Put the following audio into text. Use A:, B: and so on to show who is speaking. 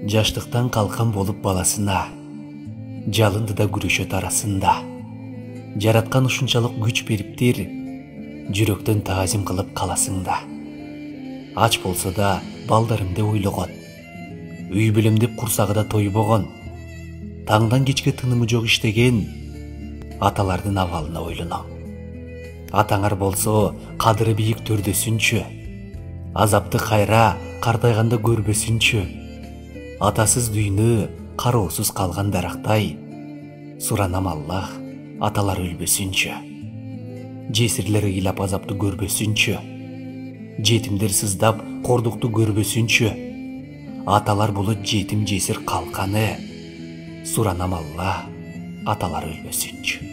A: Жаштыктан калкан болуп баласына, жалындыда күрөшөт арасында. Жараткан ушунчалык күч бериптир, жүрөктөн таазим кылып каласыңда. Ач болсо да балдарым деп ойлогон, үй бүлөм деп курсагыда тойбогон, таңдан кечке тынымы жок иштеген аталардын абалына ойлоном. Атаңар болсо кадыры бийик төрдөсүнчү, азапты кайра картайганда көрбөсүнчү. Атасыз дүйнө кароосуз калган дарактай, суранам Аллах, аталар өлбөсүнчү. Жесирлер ыйлап азапты көрбөсүнчү, жетимдер сыздап кордукту көрбөсүнчү. Аталар болот жетим жесир калканы, суранам Аллах, аталар өлбөсүнчү.